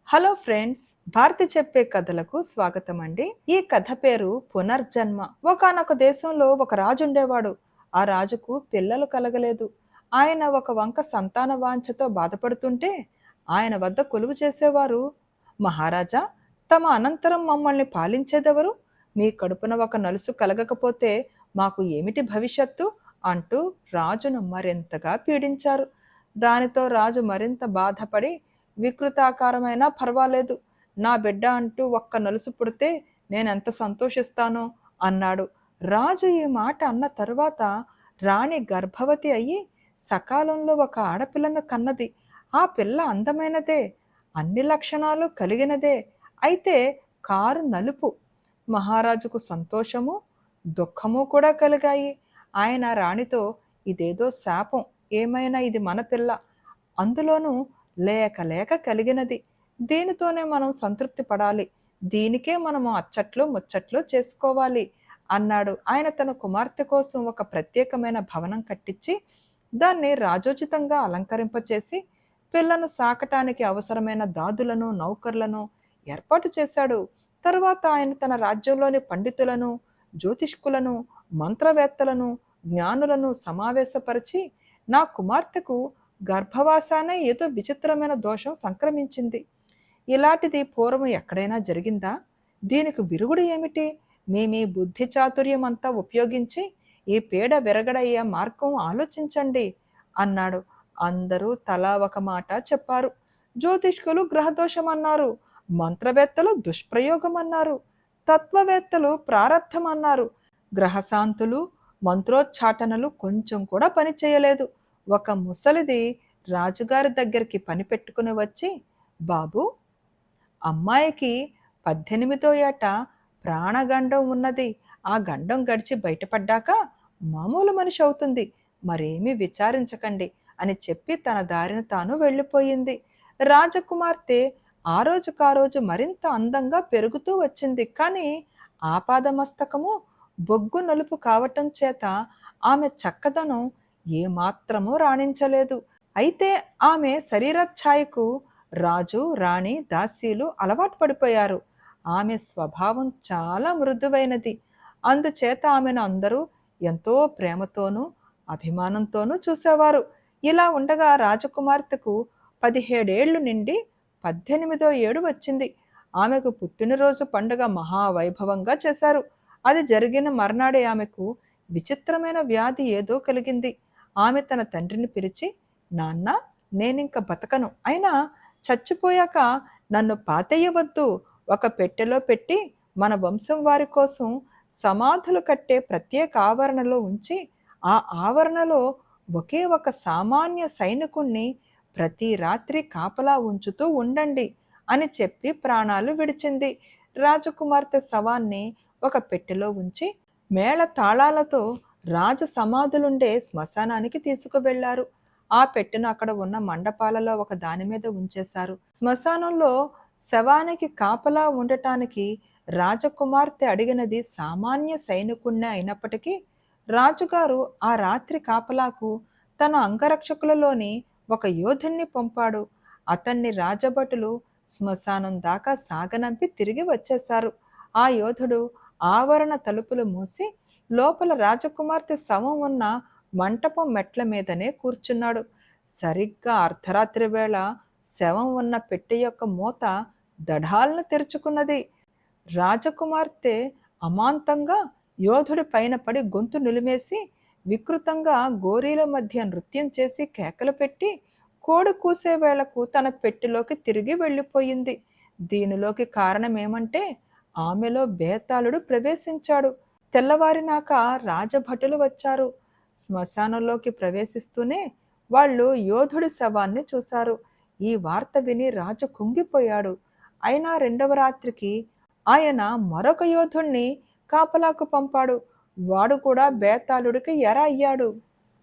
Hello friends, Bharati చెప్పే కథలకు స్వాగతం అండి. ఈ కథ పేరు పునర్జన్మ. ఒకానొక దేశంలో ఒక రాజు ఉండేవాడు. ఆ రాజుకు పిల్లలు కలగలేదు. ఆయన ఒక వంక సంతాన వాంఛతో బాధపడుతుంటే ఆయన వద్ద కొలువు చేసేవారు, మహారాజా, తమ అనంతరం మమ్మల్ని పాలించేదెవరు? మీ కడుపున ఒక నలుసు కలగకపోతే మాకు ఏమిటి భవిష్యత్తు? అంటూ రాజును మరింతగా పీడించారు. దానితో రాజు మరింత బాధపడి, వికృతాకారమైనా పర్వాలేదు, నా బిడ్డ అంటూ ఒక్క నలుసు పుడితే నేనెంత సంతోషిస్తానో అన్నాడు. రాజు ఈ మాట అన్న తరువాత రాణి గర్భవతి అయ్యి సకాలంలో ఒక ఆడపిల్లను కన్నది. ఆ పిల్ల అందమైనదే, అన్ని లక్షణాలు కలిగినదే, అయితే కారు నలుపు. మహారాజుకు సంతోషము, దుఃఖము కూడా కలిగాయి. ఆయన రాణితో, ఇదేదో శాపం, ఏమైనా ఇది మన పిల్ల, అందులోనూ లేక లేక కలిగినది, దీనితోనే మనం సంతృప్తి పడాలి, దీనికే మనము అచ్చట్లు ముచ్చట్లు చేసుకోవాలి అన్నాడు. ఆయన తన కుమార్తె కోసం ఒక ప్రత్యేకమైన భవనం కట్టించి దాన్ని రాజోచితంగా అలంకరింపచేసి పిల్లను సాకటానికి అవసరమైన దాదులను నౌకర్లను ఏర్పాటు చేశాడు. తరువాత ఆయన తన రాజ్యంలోని పండితులను, జ్యోతిష్కులను, మంత్రవేత్తలను, జ్ఞానులను సమావేశపరిచి, నా కుమార్తెకు గర్భవాసానే ఏదో విచిత్రమైన దోషం సంక్రమించింది. ఇలాంటిది పూర్వం ఎక్కడైనా జరిగిందా? దీనికి విరుగుడు ఏమిటి? మేమీ బుద్ధి చాతుర్యం అంతా ఉపయోగించి ఈ పీడ విరగడయ్యే మార్గం ఆలోచించండి అన్నాడు. అందరూ తలా ఒక మాట చెప్పారు. జ్యోతిష్కులు గ్రహదోషం అన్నారు, మంత్రవేత్తలు దుష్ప్రయోగం అన్నారు, తత్వవేత్తలు ప్రారబ్ధం అన్నారు. గ్రహశాంతులు, మంత్రోచ్చాటనలు కొంచెం కూడా పని చేయలేదు. ఒక ముసలిది రాజుగారి దగ్గరికి పని పెట్టుకుని వచ్చి, బాబు, అమ్మాయికి 18వ ఏట ప్రాణగండం ఉన్నది. ఆ గండం గడిచి బయటపడ్డాక మామూలు మనిషి అవుతుంది, మరేమీ విచారించకండి అని చెప్పి తన దారిన తాను వెళ్ళిపోయింది. రాజకుమార్తె ఆ రోజు మరింత అందంగా పెరుగుతూ వచ్చింది. కానీ ఆపాదమస్తకము బొగ్గు నలుపు కావటం చేత ఆమె చక్కదనం ఏమాత్రమూ రాణించలేదు. అయితే ఆమె శరీరఛాయకు రాజు, రాణి, దాసీలు అలవాటు పడిపోయారు. ఆమె స్వభావం చాలా మృదువైనది. అందుచేత ఆమెను అందరూ ఎంతో ప్రేమతోనూ అభిమానంతోనూ చూసేవారు. ఇలా ఉండగా రాజకుమార్తెకు 17 ఏళ్లు నిండి 18వ ఏడు వచ్చింది. ఆమెకు పుట్టినరోజు పండుగ మహావైభవంగా చేశారు. అది జరిగిన మర్నాడే ఆమెకు విచిత్రమైన వ్యాధి ఏదో కలిగింది. ఆమె తన తండ్రిని పిలిచి, నాన్న, నేనింక బతకను, అయినా చచ్చిపోయాక నన్ను పాతేయవద్దు, ఒక పెట్టెలో పెట్టి మన వంశం వారి కోసం సమాధులు కట్టే ప్రత్యేక ఆవరణలో ఉంచి ఆ ఆవరణలో ఒకే ఒక సామాన్య సైనికుణ్ణి ప్రతి రాత్రి కాపలా ఉంచుతూ ఉండండి అని చెప్పి ప్రాణాలు విడిచింది. రాజకుమార్తె శవాన్ని ఒక పెట్టెలో ఉంచి మేళ తాళాలతో రాజ సమాధులుండే శ్మశానానికి తీసుకువెళ్లారు. ఆ పెట్టెను అక్కడ ఉన్న మండపాలలో ఒక దాని మీద ఉంచేశారు. శ్మశానంలో శవానికి కాపలా ఉండటానికి రాజకుమార్తె అడిగినది సామాన్య సైనికుణ్ణే అయినప్పటికీ రాజుగారు ఆ రాత్రి కాపలాకు తన అంగరక్షకులలోని ఒక యోధుణ్ణి పంపాడు. అతన్ని రాజభటులు శ్మశానం దాకా సాగనంపి తిరిగి వచ్చేశారు. ఆ యోధుడు ఆవరణ తలుపులు మూసి లోపల రాజకుమార్తె శవం ఉన్న మంటపం మెట్ల మీదనే కూర్చున్నాడు. సరిగ్గా అర్ధరాత్రి వేళ శవం ఉన్న పెట్టె యొక్క మూత దఢాలను తెరుచుకున్నది. రాజకుమార్తె అమాంతంగా యోధుడి పైన పడి గొంతు నులిమేసి వికృతంగా గోరీల మధ్య నృత్యం చేసి కేకలు పెట్టి కోడి కూసే వేళకు తన పెట్టెలోకి తిరిగి వెళ్ళిపోయింది. దీనిలోకి కారణమేమంటే ఆమెలో బేతాళుడు ప్రవేశించాడు. తెల్లవారినాక రాజభటులు వచ్చారు. శ్మశానంలోకి ప్రవేశిస్తూనే వాళ్ళు యోధుడి శవాన్ని చూశారు. ఈ వార్త విని రాజు కుంగిపోయాడు. అయినా 2వ రాత్రికి ఆయన మరొక యోధుణ్ణి కాపలాకు పంపాడు. వాడు కూడా బేతాళుడికి ఎర అయ్యాడు.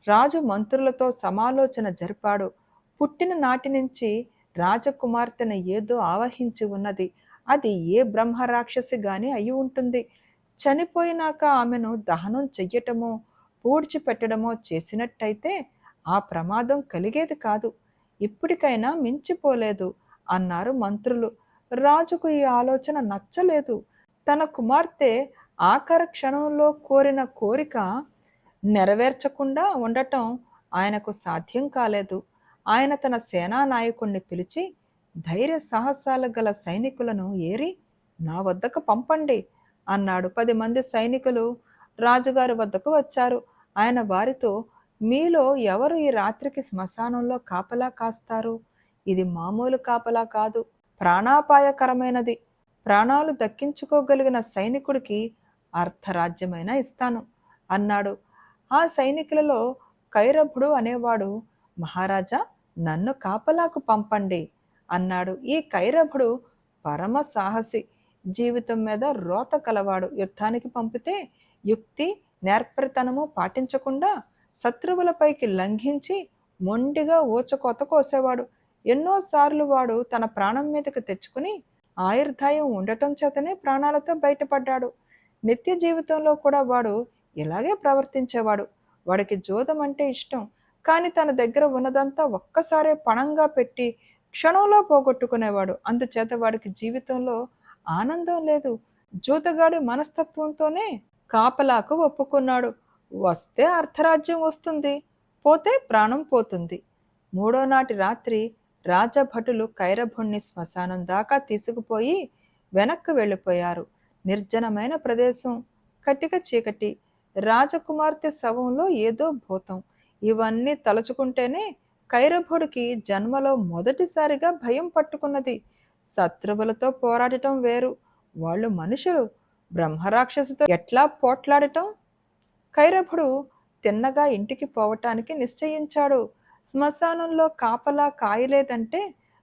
రాజు మంత్రులతో సమాలోచన జరిపాడు. పుట్టిన నాటి నుంచి రాజకుమార్తెను ఏదో ఆవహించి ఉన్నది. అది ఏ బ్రహ్మరాక్షసి గాని అయి ఉంటుంది. చనిపోయినాక ఆమెను దహనం చెయ్యటమో పూడ్చిపెట్టడమో చేసినట్టయితే ఆ ప్రమాదం కలిగేది కాదు. ఇప్పటికైనా మించిపోలేదు. అన్నారు మంత్రులు. రాజుకు ఈ ఆలోచన నచ్చలేదు. తన కుమార్తె ఆఖరి క్షణంలో కోరిన కోరిక నెరవేర్చకుండా ఉండటం ఆయనకు సాధ్యం కాలేదు. ఆయన తన సేనా నాయకుణ్ణి పిలిచి, ధైర్య సాహసాలు గల సైనికులను ఏరి నా వద్దకు పంపండి అన్నాడు. 10 మంది సైనికులు రాజుగారి వద్దకు వచ్చారు. ఆయన వారితో, మీలో ఎవరు ఈ రాత్రికి శ్మశానంలో కాపలా కాస్తారు? ఇది మామూలు కాపలా కాదు, ప్రాణాపాయకరమైనది. ప్రాణాలు దక్కించుకోగలిగిన సైనికుడికి అర్ధరాజ్యమైనా ఇస్తాను అన్నాడు. ఆ సైనికులలో కైరభుడు అనేవాడు, మహారాజా, నన్ను కాపలాకు పంపండి అన్నాడు. ఈ కైరభుడు పరమ సాహసి, జీవితం మీద రోత కలవాడు. యుద్ధానికి పంపితే యుక్తి నేర్పరితనము పాటించకుండా శత్రువులపైకి లంఘించి మొండిగా ఊచకోత కోసేవాడు. ఎన్నోసార్లు వాడు తన ప్రాణం మీదకి తెచ్చుకుని ఆయుర్దాయం ఉండటం చేతనే ప్రాణాలతో బయటపడ్డాడు. నిత్య జీవితంలో కూడా వాడు ఇలాగే ప్రవర్తించేవాడు. వాడికి జోదం అంటే ఇష్టం, కానీ తన దగ్గర ఉన్నదంతా ఒక్కసారే పణంగా పెట్టి క్షణంలో పోగొట్టుకునేవాడు. అందుచేత వాడికి జీవితంలో ఆనందం లేదు. జూతగాడి మనస్తత్వంతోనే కాపలాకు ఒప్పుకున్నాడు. వస్తే అర్ధరాజ్యం వస్తుంది, పోతే ప్రాణం పోతుంది. 3వ నాటి రాత్రి రాజభటులు కైరభుణ్ణి శ్మశానం దాకా తీసుకుపోయి వెనక్కు వెళ్ళిపోయారు. నిర్జనమైన ప్రదేశం, కటిక చీకటి, రాజకుమార్తె శవంలో ఏదో భూతం. ఇవన్నీ తలుచుకుంటేనే కైరభుడికి జన్మలో మొదటిసారిగా భయం పట్టుకున్నది. శత్రువులతో పోరాడటం వేరు, వాళ్ళు మనుషులు. బ్రహ్మరాక్షసుతో ఎట్లా పోట్లాడటం? కైరభుడు తిన్నగా ఇంటికి పోవటానికి నిశ్చయించాడు. శ్మశానంలో కాపలా కాయలేదంటే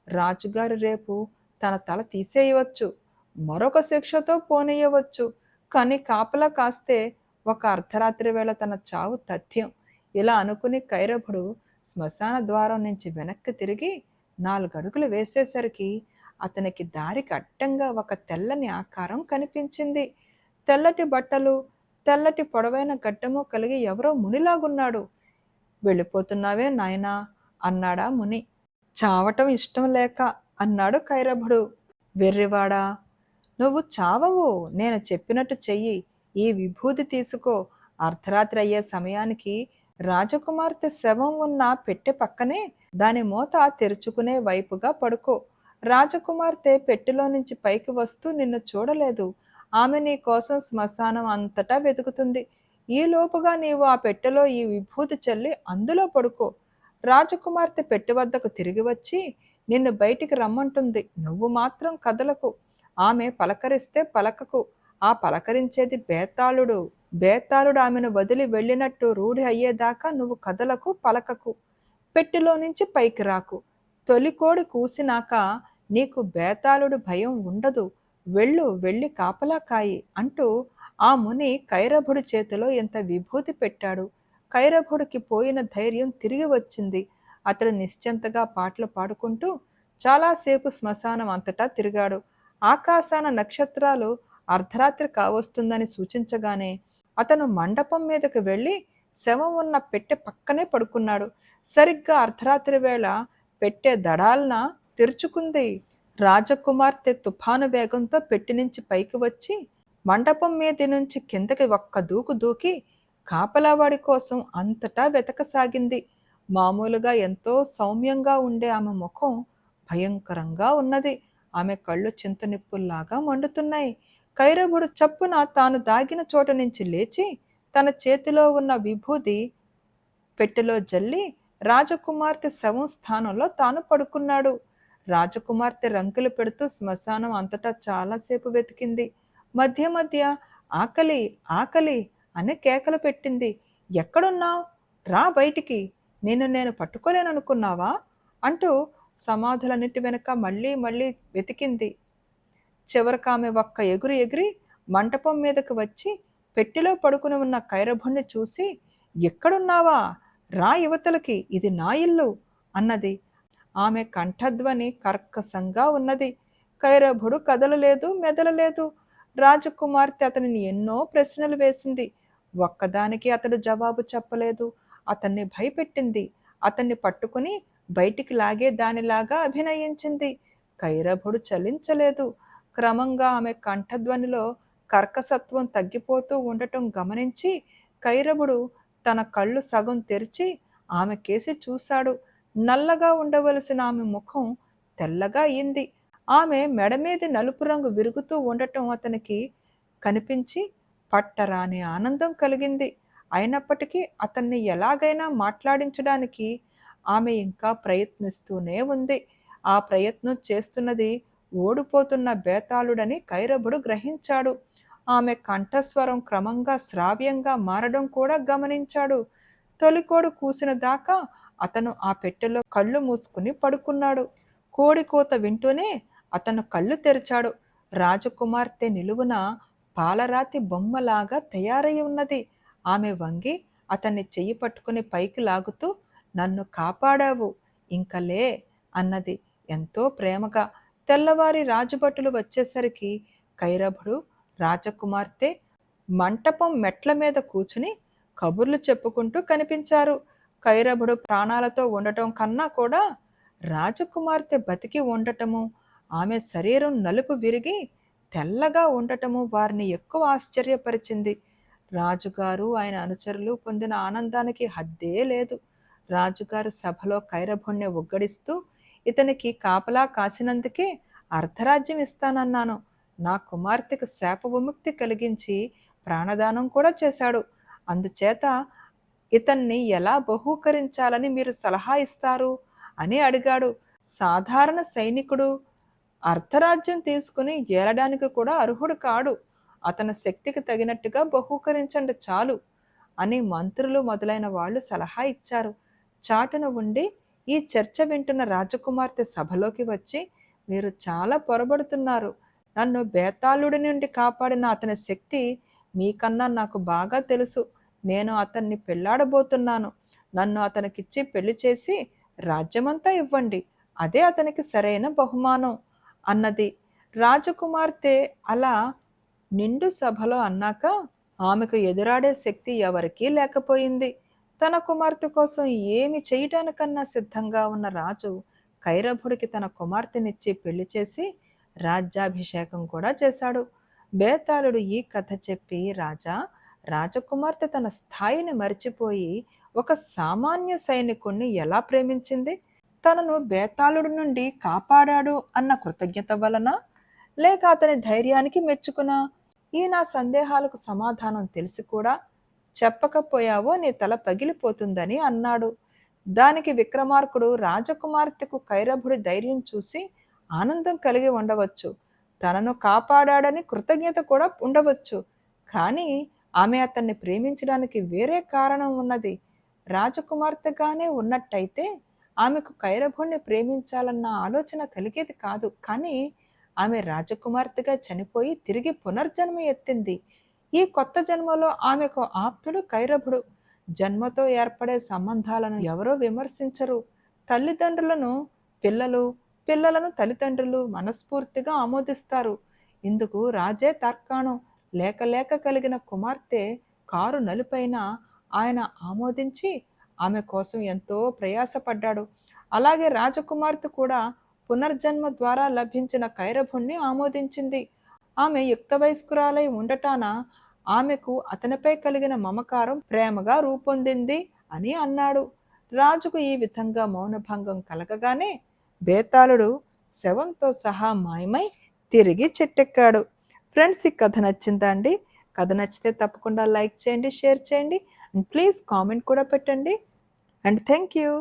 రాజుగారు రేపు తన తల తీసేయవచ్చు, మరొక శిక్షతో పోనీయవచ్చు. కానీ కాపలా కాస్తే ఒక అర్ధరాత్రి వేళ తన చావు తథ్యం. ఇలా అనుకుని కైరభుడు శ్మశాన ద్వారం నుంచి వెనక్కి తిరిగి 4 అడుగులు వేసేసరికి అతనికి దారికి అడ్డంగా ఒక తెల్లని ఆకారం కనిపించింది. తెల్లటి బట్టలు, తెల్లటి పొడవైన గడ్డము కలిగి ఎవరో మునిలాగున్నాడు. వెళ్ళిపోతున్నావే నాయనా అన్నాడా ముని. చావటం ఇష్టం లేక అన్నాడు కైరభుడు. వెర్రివాడా, నువ్వు చావవు, నేను చెప్పినట్టు చెయ్యి. ఈ విభూది తీసుకో. అర్ధరాత్రి అయ్యే సమయానికి రాజకుమార్తె శవం ఉన్న పెట్టె పక్కనే దాని మూత తెరుచుకునే వైపుగా పడుకో. రాజకుమార్తె పెట్టెలో నుంచి పైకి వస్తూ నిన్ను చూడలేదు. ఆమె నీ కోసం శ్మశానం అంతటా వెతుకుతుంది. ఈ లోపుగా నీవు ఆ పెట్టెలో ఈ విభూతి చల్లి అందులో పడుకో. రాజకుమార్తె పెట్టె వద్దకు తిరిగి వచ్చి నిన్ను బయటికి రమ్మంటుంది. నువ్వు మాత్రం కదలకు. ఆమె పలకరిస్తే పలకకు. ఆ పలకరించేది బేతాళుడు. బేతాళుడు ఆమెను వదిలి వెళ్ళినట్టు రూఢి అయ్యేదాకా నువ్వు కదలకు, పలకకు. పెట్టెలో నుంచి పైకి రాకు. తొలికోడి కూసినాక నీకు బేతాళుడు భయం ఉండదు. వెళ్ళు, వెళ్ళి కాపలా కాయి అంటూ ఆ ముని కైరభుడి చేతిలో ఎంత విభూతి పెట్టాడు. కైరభుడికి పోయిన ధైర్యం తిరిగి వచ్చింది. అతడు నిశ్చింతగా పాటలు పాడుకుంటూ చాలాసేపు శ్మశానం అంతటా తిరిగాడు. ఆకాశాన నక్షత్రాలు అర్ధరాత్రి కావస్తుందని సూచించగానే అతను మండపం మీదకు వెళ్ళి శవం ఉన్న పెట్టె పక్కనే పడుకున్నాడు. సరిగ్గా అర్ధరాత్రి వేళ పెట్టె దడాల్న తెరుచుకుంది. రాజకుమార్తె తుఫాను వేగంతో పెట్టి నుంచి పైకి వచ్చి మండపం మీది నుంచి కిందకి ఒక్క దూకు దూకి కాపలావాడి కోసం అంతటా వెతకసాగింది. మామూలుగా ఎంతో సౌమ్యంగా ఉండే ఆమె ముఖం భయంకరంగా ఉన్నది. ఆమె కళ్ళు చింతనిప్పుల్లాగా మండుతున్నాయి. కైరభుడు చప్పున తాను దాగిన చోట నుంచి లేచి తన చేతిలో ఉన్న విభూది పెట్టెలో జల్లి రాజకుమార్తె శవం స్థానంలో తాను పడుకున్నాడు. రాజకుమార్తె రంకులు పెడుతూ శ్మశానం అంతటా చాలాసేపు వెతికింది. మధ్య మధ్య ఆకలి, ఆకలి అని కేకలు పెట్టింది. ఎక్కడున్నావు? రా బయటికి, నేను పట్టుకోలేననుకున్నావా అంటూ సమాధులన్నిటి వెనుక మళ్ళీ మళ్ళీ వెతికింది. చివరికి ఆమె ఒక్క ఎగురు ఎగిరి మంటపం మీదకు వచ్చి పెట్టెలో పడుకుని ఉన్న కైరభుణ్ణి చూసి, ఎక్కడున్నావా? రా యువతలకి, ఇది నా ఇల్లు అన్నది. ఆమె కంఠధ్వని కర్కశంగా ఉన్నది. కైరభుడు కదలలేదు, మెదలలేదు. రాజకుమార్తె అతనిని ఎన్నో ప్రశ్నలు వేసింది. ఒక్కదానికి అతడు జవాబు చెప్పలేదు. అతన్ని భయపెట్టింది. అతన్ని పట్టుకుని బయటికి లాగే దానిలాగా అభినయించింది. కైరభుడు చలించలేదు. క్రమంగా ఆమె కంఠధ్వనిలో కర్కసత్వం తగ్గిపోతూ ఉండటం గమనించి కైరభుడు తన కళ్ళు సగం తెరిచి ఆమె కేసి చూశాడు. నల్లగా ఉండవలసిన ఆమె ముఖం తెల్లగా అయింది. ఆమె మెడమీది నలుపు రంగు విరుగుతూ ఉండటం అతనికి కనిపించి పట్టరాని ఆనందం కలిగింది. అయినప్పటికీ అతన్ని ఎలాగైనా మాట్లాడించడానికి ఆమె ఇంకా ప్రయత్నిస్తూనే ఉంది. ఆ ప్రయత్నం చేస్తున్నది ఓడిపోతున్న బేతాళుడని కైరభుడు గ్రహించాడు. ఆమె కంఠస్వరం క్రమంగా శ్రావ్యంగా మారడం కూడా గమనించాడు. తొలికోడు కూసిన దాకా అతను ఆ పెట్టెలో కళ్ళు మూసుకుని పడుకున్నాడు. కోడి కూత వింటూనే అతను కళ్ళు తెరిచాడు. రాజకుమార్తె నిలువున పాలరాతి బొమ్మలాగా తయారై ఉన్నది. ఆమె వంగి అతన్ని చెయ్యి పట్టుకుని పైకి లాగుతూ, నన్ను కాపాడావు, ఇంకలే అన్నది ఎంతో ప్రేమగా. తెల్లవారి రాజభటులు వచ్చేసరికి కైరభుడు, రాజకుమార్తె మంటపం మెట్ల మీద కూర్చుని కబుర్లు చెప్పుకుంటూ కనిపించారు. కైరభుడు ప్రాణాలతో ఉండటం కన్నా కూడా రాజకుమార్తె బతికి ఉండటము, ఆమె శరీరం నలుపు విరిగి తెల్లగా ఉండటము వారిని ఎక్కువ ఆశ్చర్యపరిచింది. రాజుగారు ఆయన అనుచరులు పొందిన ఆనందానికి హద్దే లేదు. రాజుగారు సభలో కైరభుణ్ణి ఉగ్గడిస్తూ, ఇతనికి కాపలా కాసినందుకే అర్ధరాజ్యం ఇస్తానన్నాను. నా కుమార్తెకు శాప విముక్తి కలిగించి ప్రాణదానం కూడా చేశాడు. అందుచేత ఇతన్ని ఎలా బహూకరించాలని మీరు సలహా ఇస్తారు అని అడిగాడు. సాధారణ సైనికుడు అర్ధరాజ్యం తీసుకుని ఏలడానికి కూడా అర్హుడు కాడు. అతని శక్తికి తగినట్టుగా బహూకరించండి చాలు అని మంత్రులు మొదలైన వాళ్ళు సలహా ఇచ్చారు. చాటున ఉండి ఈ చర్చ వింటున్న రాజకుమార్తె సభలోకి వచ్చి, మీరు చాలా పొరబడుతున్నారు. నన్ను బేతాళుడి నుండి కాపాడిన అతని శక్తి మీకన్నా నాకు బాగా తెలుసు. నేను అతన్ని పెళ్లాడబోతున్నాను. నన్ను అతనికిచ్చి పెళ్లి చేసి రాజ్యమంతా ఇవ్వండి. అదే అతనికి సరైన బహుమానం అన్నది. రాజకుమార్తె అలా నిండు సభలో అన్నాక ఆమెకు ఎదురాడే శక్తి ఎవరికీ లేకపోయింది. తన కుమార్తె కోసం ఏమి చేయటానికన్నా సిద్ధంగా ఉన్న రాజు కైరభుడికి తన కుమార్తెనిచ్చి పెళ్లి చేసి రాజ్యాభిషేకం కూడా చేశాడు. బేతాళుడు ఈ కథ చెప్పి, రాజా, రాజకుమార్తె తన స్థాయిని మరిచిపోయి ఒక సామాన్య సైనికుణ్ణి ఎలా ప్రేమించింది? తనను బేతాళుడి నుండి కాపాడాడు అన్న కృతజ్ఞత వలన, లేక అతని ధైర్యానికి మెచ్చుకున్నా? ఈ నా సందేహాలకు సమాధానం తెలిసి కూడా చెప్పకపోయావో నీ తల పగిలిపోతుందని అన్నాడు. దానికి విక్రమార్కుడు, రాజకుమార్తెకు కైరభుడి ధైర్యం చూసి ఆనందం కలిగి ఉండవచ్చు, తనను కాపాడాడని కృతజ్ఞత కూడా ఉండవచ్చు, కానీ ఆమె అతన్ని ప్రేమించడానికి వేరే కారణం ఉన్నది. రాజకుమార్తెగానే ఉన్నట్టయితే ఆమెకు కైరభుణ్ణి ప్రేమించాలన్న ఆలోచన కలిగేది కాదు. కానీ ఆమె రాజకుమార్తెగా చనిపోయి తిరిగి పునర్జన్మ ఎత్తింది. ఈ కొత్త జన్మలో ఆమెకు ఆప్తుడు కైరభుడు. జన్మతో ఏర్పడే సంబంధాలను ఎవరో విమర్శించరు. తల్లిదండ్రులను పిల్లలు, పిల్లలను తల్లిదండ్రులు మనస్ఫూర్తిగా ఆమోదిస్తారు. ఇందుకు రాజే తార్కాణం. లేక లేక కలిగిన కుమార్తె కారు నలుపైన ఆయన ఆమోదించి ఆమె కోసం ఎంతో ప్రయాసపడ్డాడు. అలాగే రాజకుమార్తె కూడా పునర్జన్మ ద్వారా లభించిన కైరభుణ్ణి ఆమోదించింది. ఆమె యుక్త వయస్కురాలై ఉండటాన ఆమెకు అతనిపై కలిగిన మమకారం ప్రేమగా రూపొందింది అని అన్నాడు. రాజుకు ఈ విధంగా మౌనభంగం కలగగానే బేతాళుడు శవంతో సహా మాయమై తిరిగి చెట్టెక్కాడు. ఫ్రెండ్స్, ఈ కథ నచ్చిందా అండి? కథ నచ్చితే తప్పకుండా లైక్ చేయండి, షేర్ చేయండి, అండ్ ప్లీజ్ కామెంట్ కూడా పెట్టండి. And thank you.